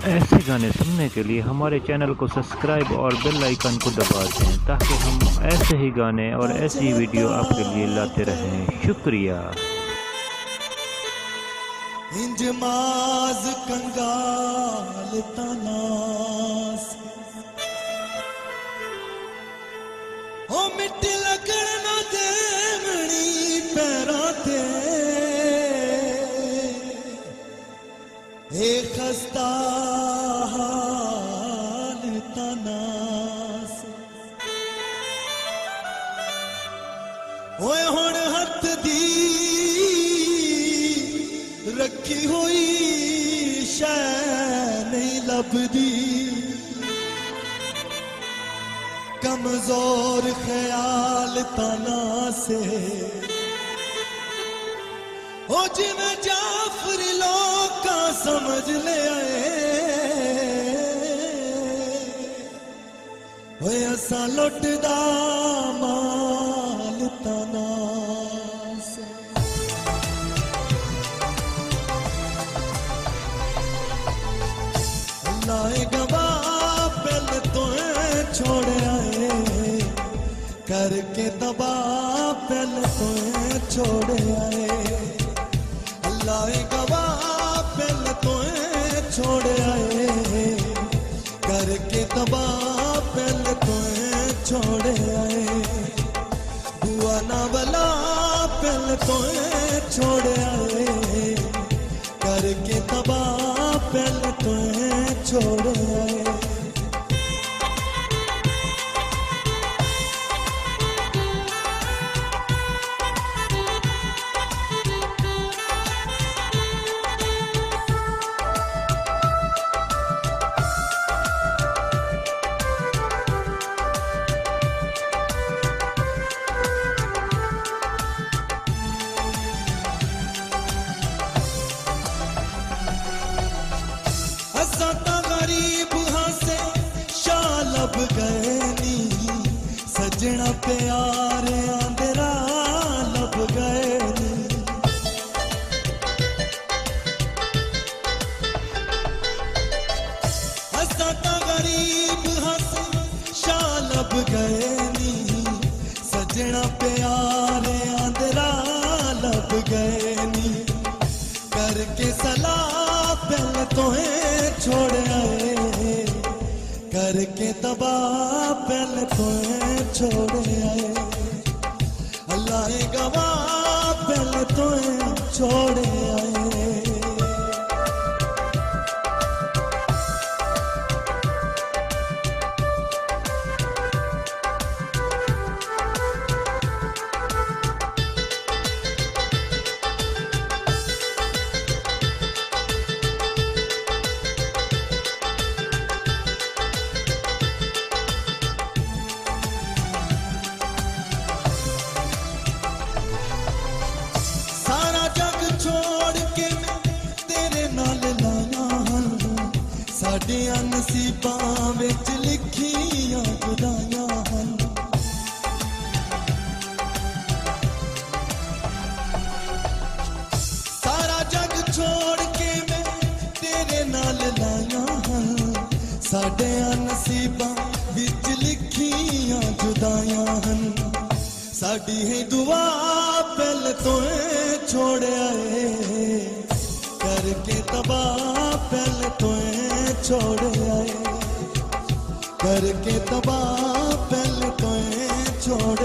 ऐसे गाने सुनने के लिए हमारे चैनल को सब्सक्राइब और बेल आइकन को दबा दें ताकि हम ऐसे ही गाने और ऐसी वीडियो आपके लिए लाते रहें। शुक्रिया। इंजमाज कंगाल तनास ओ मिट्टी लगण ना देवणी पैरां ते ए खस्ता हाल तनास ओए हुण हथ दी रखी हुई शै नहीं लभदी कमजोर ख्याल तना से ओ जिन्हें जाफरी लोका समझ ले आए ओए असा लुटदा माल तना से लाए गवाह पल तो छोड़ आए करके तबाह पल तो छोड़ आए लाए गवाह पल तो छोड़ आए करके तबाह पल तो छोड़ आए बुआ ना बला पल तो छोड़ आए करके तबाह पल तो छोड़ आए सता गरीब हंसे शालब गए नी सजना प्यार आंदरा लब गए नी सता गरीब हंसे शालब गए नी सजना प्यार आंदरा लब गए नी करके सलाह पहले तो छोड़ आए करके तबाह पहले तो छोड़ आए अल्लाह गवाह पहले तो छोड़ आए साडियां नसीबां विच लिखियां खुदाइयां हन सारा जग छोड़ के मैं तेरे नाल लाया हन साडियां नसीबां विच लिखियां जुदाइयां हन साडी है दुआ पहले तो छोड़ आए करके तबाह पहले तो छोड़ आए करके तबाह पहले तो छोड़